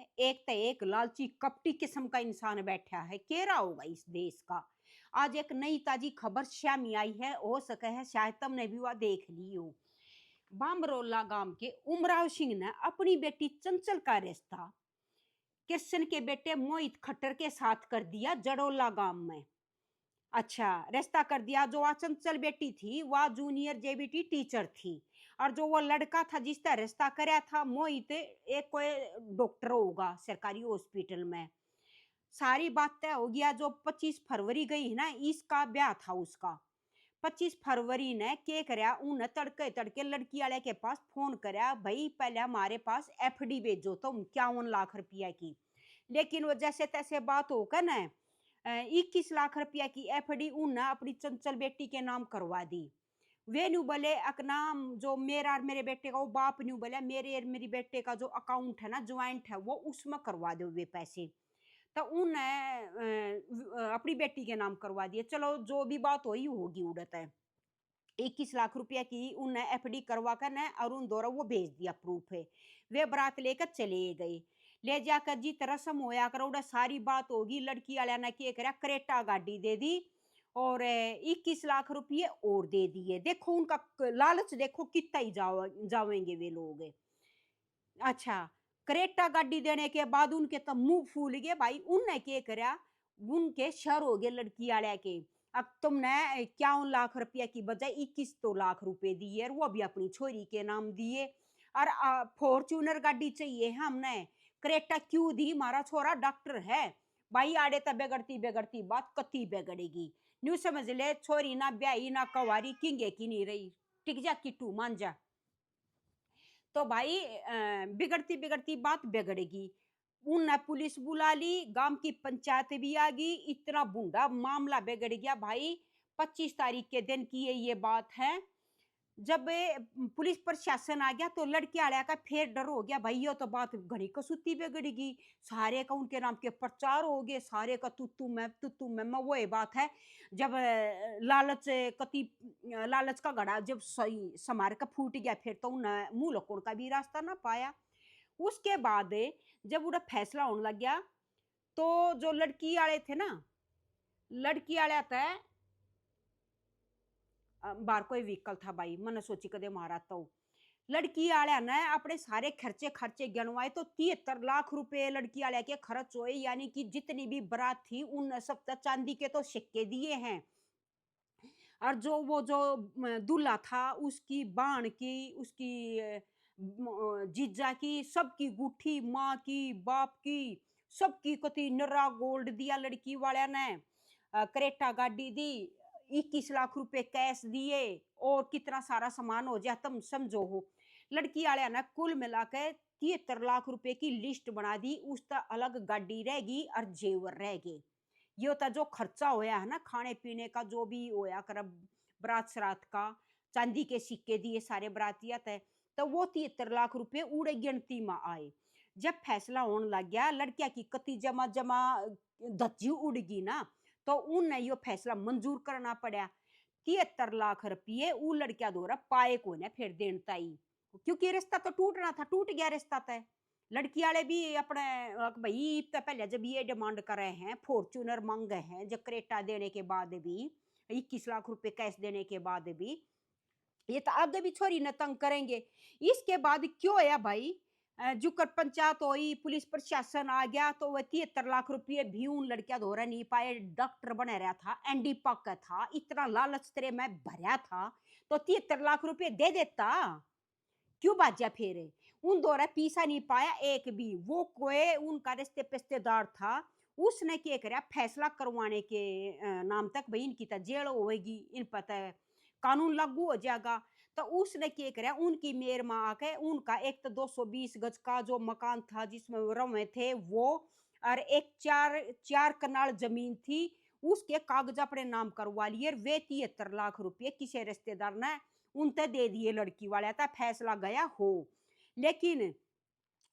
है, एक तो एक लालची कपटी किस्म का इंसान बैठा है, केरा होगा इस देश का। आज एक नई ताजी खबर शामी आई है, हो सके है शायद तुमने भी वह देख ली हो। बामरोला गांव के उमराव सिंह ने अपनी बेटी चंचल का रिश्ता किशन के बेटे मोहित खट्टर के साथ कर दिया जड़ोला गांव में। अच्छा, रिश्ता कर दिया। जो वह चंचल बेटी थी वह जूनियर जेबीटी टीचर थी, और जो वो लड़का था जिसका रिश्ता कराया था मोहित, एक कोई डॉक्टर होगा सरकारी हॉस्पिटल में। सारी बात तय हो गया। जो 25 फरवरी गई है ना, इसका ब्याह था उसका। 25 फरवरी ने के करया, उन तड़के तड़के लड़की वाले के पास फोन करया, भाई पहले हमारे पास एफडी भेजो तुम 51 लाख रुपया की। लेकिन वो जैसे तैसे बात होकर ना 21 लाख रुपया की एफडी उन अपनी चंचल बेटी के नाम करवा दी। वे न्यू बोले अक नाम जो मेरा और मेरे बेटे का, वो बाप न्यू बोले मेरे और मेरी बेटे का जो अकाउंट है ना, ज्वाइंट है, वो उसमें करवा दो वे पैसे। तो उन्हें अपनी बेटी के नाम करवा दिए। चलो जो भी बात हुई होगी उड़त है। 21 लाख रुपया की उन्हें एफडी करवा कर न और उन दोनों वो भेज दिया, प्रूफ है। वे बारात लेकर चले गए। ले जाकर जी रसम होया कर उड़ा सारी बात होगी। लड़की वाले ने क्या करा, क्रेटा गाड़ी दे दी और 21 लाख रुपये और दे दिए। देखो उनका लालच, देखो कितना ही जावेंगे वे लोग। अच्छा, क्रेटा गाड़ी देने के बाद उनके तो मुंह फूल गए भाई। उनने क्या करा, उनके शर हो गए लड़की वाले के। अब तुमने 51 लाख रुपया की बजाय 21 लाख रुपए दिए, और वो भी अपनी छोरी के नाम दिए। और फॉर्च्यूनर गाड़ी चाहिए हमने, क्रेटा क्यों दी, हमारा छोरा डॉक्टर है। भाई आड़े तो बिगड़ती बिगड़ती बात कति बिगड़ेगी। न्यू समझ ले, छोरी ना ब्याही ना कवारी, किंगे की नहीं रही, टिक जा किटू मान जा। तो भाई बिगड़ती बिगड़ती बात बिगड़ेगी। उन पुलिस बुला ली, गांव की पंचायत भी आ गई, इतना बूढ़ा मामला बिगड़ गया भाई। 25 तारीख के दिन की ये बात है। जब पुलिस प्रशासन आ गया तो लड़के आया का फिर डर हो गया, भाई ये तो बात घड़ी कसूती बिगड़ेगी। सारे का उनके नाम के प्रचार हो गए, सारे का तू मैं वो ये बात है। जब लालच कति लालच का घड़ा जब सही समार का फूट गया, फिर तो उन मुंह लकोड़ का भी रास्ता ना पाया। उसके बाद जब उड़ा फैसला होने लग गया, तो जो लड़की वाले थे ना, लड़की वाले थे बार कोई व्हीकल था भाई, मैंने सोची कदे मारा तो लड़की आया ने अपने सारे खर्चे खर्चे गिनवाए तो 73 लाख रुपए लड़की आया के खर्च हुए। यानी कि जितनी भी बारात थी उन सब तक चांदी के तो सिक्के दिए हैं। और जो वो जो दूल्हा था उसकी बाण की, उसकी जीजा की, सबकी गुठी, माँ की, बाप की, सबकी कति नरा गोल्ड दिया लड़की वाले ने। क्रेटा गाड़ी दी, 21 लाख रुपए कैश दिए, और कितना सारा सामान हो जाए तुम समझो हो। लड़की वाले ने कुल मिलाकर 73 लाख रुपए की लिस्ट बना दी। उसका अलग गाड़ी रहेगी और जेवर रहेगी। ये तो जो खर्चा होया है ना, खाने पीने का जो भी होया कर, बरात सरात का, चांदी के सिक्के दिए सारे बरातिया थे, तो वो 73 लाख रुपए उड़े गिनती में आए। जब फैसला होने लग गया, लड़किया की कति जमा जमा धज्जी उड़ गई ना, तो उनने यो फैसला मंजूर करना पड़ा। 73 लाख रुपये वो लड़किया द्वारा पाए को ने फिर देनता ही, क्योंकि रिश्ता तो टूटना था, टूट गया रिश्ता तय। लड़की वाले भी अपने भाई तो पहले जब ये डिमांड कर रहे हैं, फॉर्च्यूनर मांग रहे हैं, जब क्रेटा देने के बाद भी, 21 लाख रुपए कैश देने के बाद भी, ये तो आगे भी छोरी न तंग करेंगे। इसके बाद क्यों है भाई, जुकर पंचायत हुई, पुलिस प्रशासन आ गया, तो वह 73 लाख रुपये भी उन लड़कियां धोरा नहीं पाए। डॉक्टर बने रहा था, एंडी पक था, इतना लालच तेरे में भरा था, तो 73 लाख रुपये दे देता, क्यों बाजा फेरे। उन दोरा पीसा नहीं पाया एक भी। वो कोई उनका रिश्ते पिश्तेदार था, उसने क्या करा, फैसला करवाने के नाम तक भाई इनकी तो जेल होगी, इन पता है कानून लागू हो जाएगा। तो उसने क्या करा, उनकी मेयर में आके उनका एक तो 220 गज का जो मकान था जिसमें वो रहे थे वो, और एक चार चार कनाल जमीन थी, उसके कागज अपने नाम करवा लिए। वे 73 लाख रुपये किसी रिश्तेदार ने उनते दे दिए लड़की वाले, था फैसला गया हो। लेकिन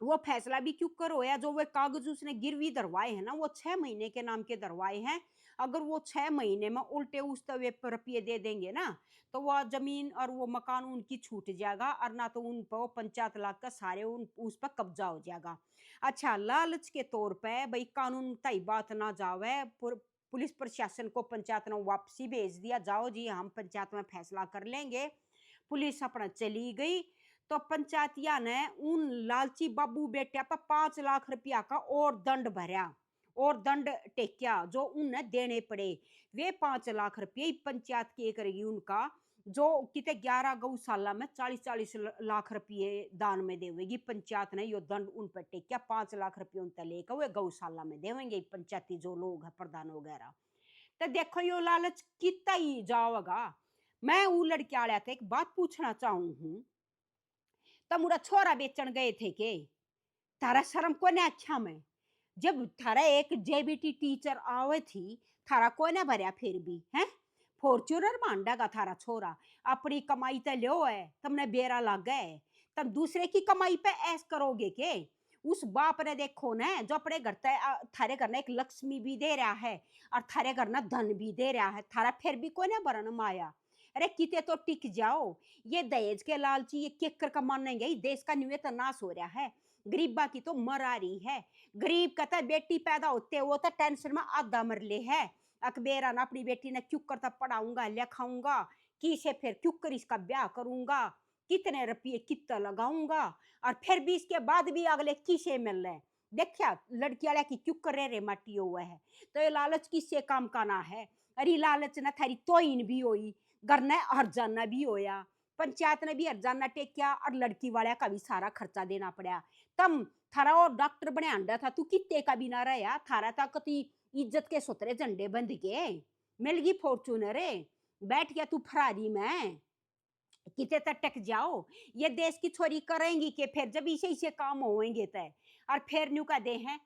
वो फैसला भी क्यों कर होया, जो वो कागज उसने गिरवी दरवाए हैं ना, वो 6 महीने के नाम के दरवाए हैं। अगर वो 6 महीने में उल्टे उस तवे पर रुपये दे देंगे ना, तो वह जमीन और वो मकान उनकी छूट जाएगा, और ना तो उन पर पंचायत लाख का सारे उस पर कब्जा हो जाएगा। अच्छा, लालच के तौर पे भाई कानून तय बात ना जावे, पुलिस प्रशासन को पंचायत ने वापसी भेज दिया, जाओ जी हम पंचायत में फैसला कर लेंगे। पुलिस अपना चली गई, तो पंचायतिया ने उन लालची बाबू बेटिया पर 5 लाख रुपया का और दंड भरा, और दंड टेकिया जो उन्हें देने पड़े। वे 5 लाख रुपये पंचायत के करेगी उनका, जो किते 11 गौशाला में 40-40 लाख रुपये दान में देवेगी पंचायत ने। यो दंड उन पर टेकिया, 5 लाख रुपये उन लेकर वे गौशाला में देवेंगे पंचायती जो लोग है, प्रधान वगैरह। तो देखो यो लालच कितना ही जाओगा। मैं वो लड़के आया था, एक बात पूछना चाहूँ हूँ, तमुरा छोरा बेचन गए थे के? थारा शर्म को ने अच्छा में, जब थारा एक जेबीटी टीचर आवे थी, थारा को ने भरया फिर भी हैं? फॉर्च्यूनर मांडा का थारा छोरा, अपनी कमाई तो लो है, तुमने बेरा लग गए, तब दूसरे की कमाई पे ऐस करोगे के? उस बाप ने देखो ना, जो अपने घर थारे घर ने एक लक्ष्मी भी दे रहा है, और थारे घर ना धन भी दे रहा है, थारा फिर भी कोई ना बरन माया। अरे किते तो टिक जाओ, ये दहेज के लालची ये केकर का मानेंगे, देश का निवेत नाश हो रहा है, गरीबा की तो मर आ रही है। गरीब कहता बेटी पैदा होते वो तो टेंशन में आधा मर ले है, अकबेरा ना अपनी बेटी ने क्यों करता पढ़ाऊंगा लिखाऊंगा, किसे फिर क्यों कर इसका ब्याह करूंगा, कितने रुपये कितना लगाऊंगा, और फिर भी इसके बाद भी अगले किसे मिल रहे। देखा लड़की वाला की क्यों कर रहे माटी हुआ है, तो ये लालच किससे काम का ना है। अरे लालच ना थारी तोइन भी होई, घर ने हरजाना भी होया, पंचायत ने भी हरजाना टेकिया, और लड़की वाले का भी सारा खर्चा देना पड़ा। तम थारा और डॉक्टर बने अंडा था, तू कितने का भी ना रहा, थारा तक इज्जत के सुतरे झंडे बंध के मिल गई फॉर्चूनर, बैठ गया तू फरारी में, किते तक टक जाओ। ये देश की छोरी करेंगी कि फिर जब इसे इसे काम होएंगे तय, और फिर न्यू का दे हैं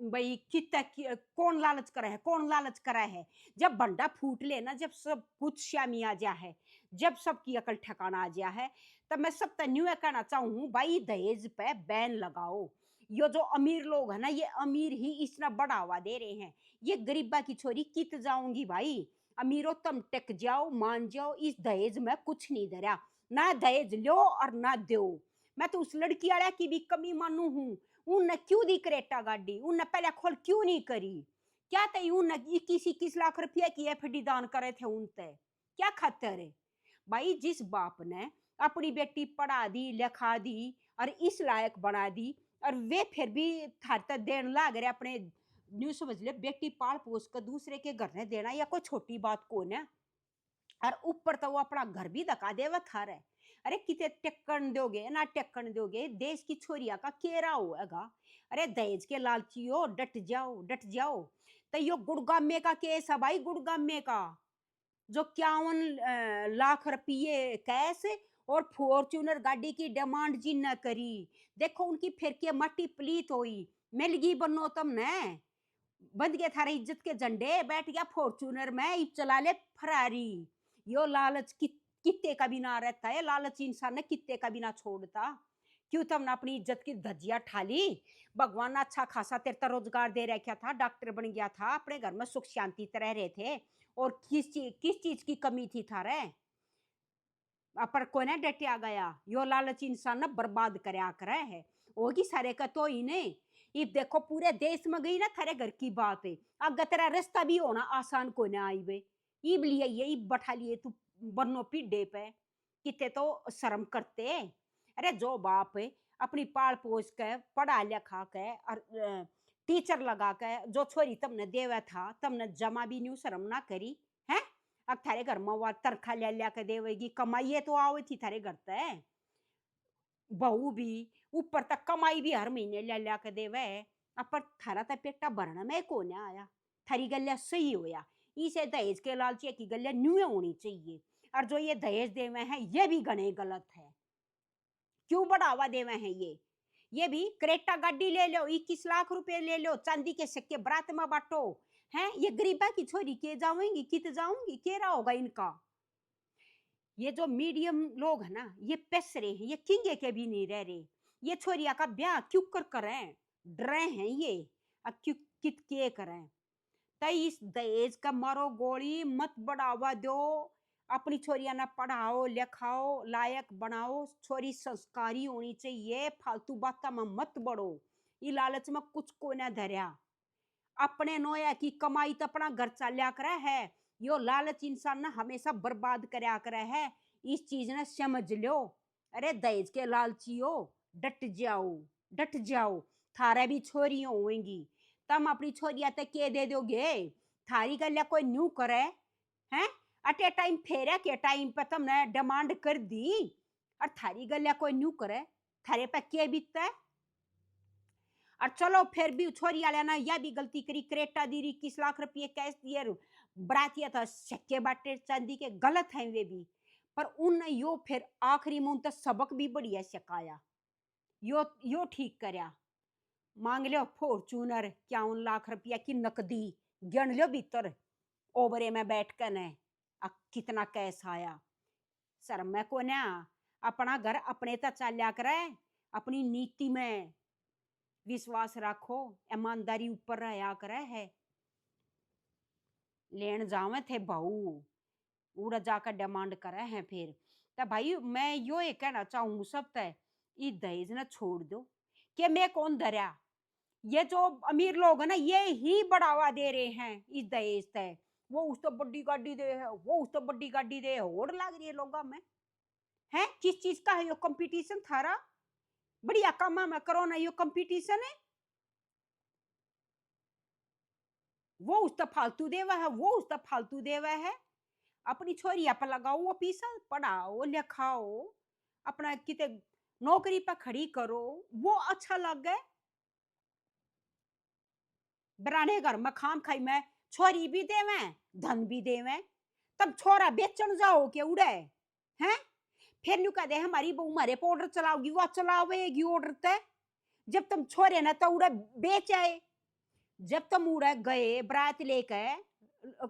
भाई कौन लालच करा है, कौन लालच करा है। जब बंडा फूट ले ना, जब सब कुछ श्यामी आ जा है, जब सबकी अकल ठिकाना आ जा है, तब मैं सब न्यू कहना चाहूँ भाई दहेज पे बैन लगाओ। ये जो अमीर लोग है ना, ये अमीर ही इतना बढ़ावा दे रहे हैं, ये गरीबा की छोरी कित जाऊंगी भाई। अमीरों तुम टिक जाओ, मान जाओ, इस दहेज में कुछ नहीं धरा, ना दहेज लो और ना दो। मैं तो उस लड़की वाला की भी कमी मानू हूँ, उनने क्यों दी क्रेटा गाड़ी, उनने पहले खोल क्यों नहीं करी, क्या तय उनने 21-21 लाख रुपया की एफडी दान करे थे उनते, क्या खातर है भाई। जिस बाप ने अपनी बेटी पढ़ा दी लिखा दी और इस लायक बना दी, और वे फिर भी थारता देन लाग रहे अपने, न्यू समझ ले बेटी पाल पोस कर दूसरे के घर ने देना या कोई छोटी बात कौन है। और ऊपर तो वो अपना घर भी धका देवा था रे। अरे किते टेक्कन दोगे ना टेक्कन दोगे, देश की छोरिया का केरा होगा। अरे दहेज के लालची हो, डट जाओ डट जाओ। तो यो गुड़गामे का केस है भाई, गुड़गामे का, जो 51 लाख रुपये कैश और फॉर्च्यूनर गाड़ी की डिमांड जिन करी। देखो उनकी फिर के मट्टी प्लीत हुई, मिल गई बनो तुमने, बंद गया थारे इज्जत के झंडे, बैठ गया फॉर्च्यूनर में चला ले फरारी। यो लालच कित्ते का भी ना रहता है, लालच इंसान ने कित्ते का भी ना छोड़ता। क्यों तुमने अपनी इज्जत की धज्जियां ठाली। भगवान अच्छा खासा तेरे तो रोजगार दे रखा था, डॉक्टर बन गया था, अपने घर में सुख शांति तरह रहे थे, और किस चीज की कमी थी थारे, पर कोई ना डटे आ गया। यो लालच इंसान ने बर्बाद करया करे है, होगी सारे का तो ही नहीं। ये देखो पूरे देश में गई ना थारे घर की बात है, अगर तेरा रास्ता भी होना आसान को ना आई वे, इब लिए ये बैठा लिए तू बनो पीढ़े पे, किते तो शर्म करते। अरे जो बाप है अपनी पाल पोस के पढ़ा लिखा के और टीचर लगा के जो छोरी तुमने देवा था, तुमने जमा भी न्यू शर्म ना करी है। अब थारे घर में वो तरखा ले लिया के देवेगी, कमाइए तो आओ थी थारे घर तय, बहू भी ऊपर तक कमाई भी हर महीने ले लिया के देवे। अब पर थारा तो पेटा भरना में कौन आया, थारी गल्ला सही होया। इसे दहेज के लालची की गल्ला न्यू होनी चाहिए, और जो ये दहेज देवे हैं ये भी गने गलत है। क्यों बढ़ावा देवे हैं ये भी क्रेटा गाड़ी ले लो, 21 लाख रुपए ले लो, चांदी के सिक्के बरात में बांटो हैं। ये गरीबा की छोरी के जाऊंगी कित जाऊंगी, केरा होगा इनका। ये जो मीडियम लोग है ना, ये पैस रहे हैं, ये किंगे के भी नहीं रह रहे। ये छोरिया का ब्याह क्यों कर करें, डरे हैं ये। अब क्यों कित के करें। तई इस दहेज का मारो गोली मत बढ़ावा दो। अपनी छोरिया ना पढ़ाओ लिखाओ लायक बनाओ, छोरी संस्कारी होनी चाहिए, फालतू बात में मत बढ़ो। ये लालच में कुछ को ना धरया। अपने नोया की कमाई तो अपना घर चाल्या करे है। यो लालच इंसान ना हमेशा बर्बाद करया करे है। इस चीज ने समझ लो। अरे दहेज के लालचियो, डट जाओ, डट जाओ। थारे भी छोरियां होंगी, तम अपनी छोरिया तक के दे दोगे। थारी गल्ला कोई न्यू करे हैं। अटे टाइम फेरा के टाइम पर तुमने डिमांड कर दी और थारी गल्ला कोई न्यू करे, थारे पे के बीतता है। और चलो फिर भी छोरी वाले ना यह भी गलती करी, क्रेटा दी रही 21 लाख रुपये कैश दिए, बरातिया था सिक्के बाटे चांदी के, गलत हैं वे भी। पर उन यो फिर आखिरी में उन सबक भी बढ़िया सिखाया। यो ठीक करया। मांग लो फॉर्चूनर 51 लाख रुपया की नकदी, गिन लो भीतर ओबरे में बैठ कर ने कितना कैश आया। शर्म में को ना अपना घर अपने तक चाल्या करे। अपनी नीति में विश्वास रखो, ईमानदारी ऊपर रहा करे है। लेन जावे थे बहू, उड़ा जाकर डिमांड करे हैं फिर। तो भाई मैं यो ये कहना चाहूँ सब तय, ये दहेज ना छोड़ दो। कि मैं कौन धरया, ये जो अमीर लोग है ना ये ही बढ़ावा दे रहे हैं इस दहेज तय। वो उस तो बड़ी गाड़ी दे है, वो उस तो बड़ी गाड़ी दे, होड़ लग रही है लोगों में। है किस चीज का है यो कंपटीशन थारा। बढ़िया कामा में करो ना, यो कंपटीशन है। वो उसका फालतू देवा है, वो उसका फालतू देवा है। अपनी छोरिया पर लगाओ वो पीसा, पढ़ाओ लिखाओ, अपना किते नौकरी पर खड़ी करो, वो अच्छा लग गए। बराने घर में खाम खाई में छोरी भी देवे धन भी देवे, तब छोरा बेचन जाओ के उड़े हैं। फिर न्यू कह दे हमारी बहू मारे पे ऑर्डर चलाओगी, वो चलावेगी ऑर्डर ते। जब तुम छोरे ना तो उड़े बेच आए। जब तुम उड़े गए बरात लेके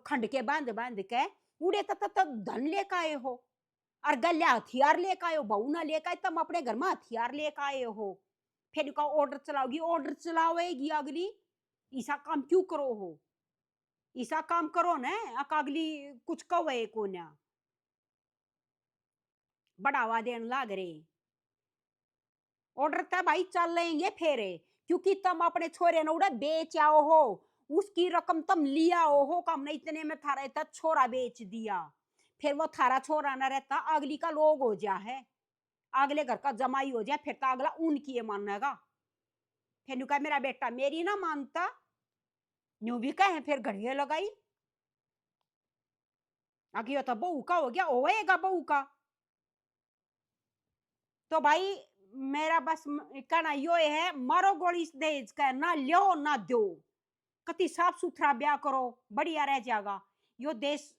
खंड के बांध बांध के उड़े तो धन लेकर आए हो, और गल्या हथियार लेकर आए हो। बहू ना लेकर आए, तुम अपने घर में हथियार लेकर आए हो। फिर का ऑर्डर चलाओगी, ऑर्डर चलावेगी अगली। ऐसा काम क्यों करो हो, ऐसा काम करो ना अगली कुछ कवे को ना बढ़ावा देने लाग रहे। ऑर्डर था भाई चल लेंगे फेरे, क्योंकि तुम अपने छोरे ने उड़ा बेच आओ हो। उसकी रकम तुम लिया हो कम नहीं, इतने में थारा इतना छोरा बेच दिया। फिर वो थारा छोरा ना रहता, अगली का लोग हो जा है, अगले घर का जमाई हो जाए, फिर तो अगला उनकी ये मानेगा। फिर नु कहा मेरा बेटा मेरी ना मानता, न्यू भी कहे फिर घड़िया लगाई। आगे तो बहू का हो गया, होएगा बहू का। तो भाई मेरा बस कहना यो है, मारो गोली दहेज का ना लो ना दो। कति साफ सुथरा ब्याह करो, बढ़िया रह जाएगा यो देश,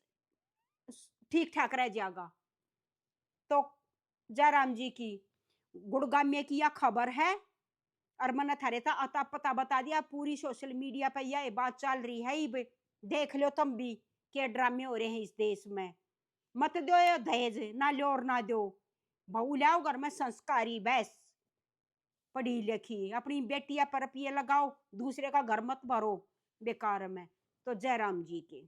ठीक ठाक रह जाएगा। तो जयराम जी की गुड़गामे की यह खबर है, और मैंने थारे था अता पता बता दिया। पूरी सोशल मीडिया पर यह बात चल रही है, देख लो तुम भी क्या ड्रामे हो रहे हैं इस देश में। मत दो ये दहेज, ना लो और ना दो। बहू लाओ घर में संस्कारी, बस पढ़ी लिखी, अपनी बेटिया पर ये लगाओ, दूसरे का घर मत भरो बेकार में। तो जयराम जी के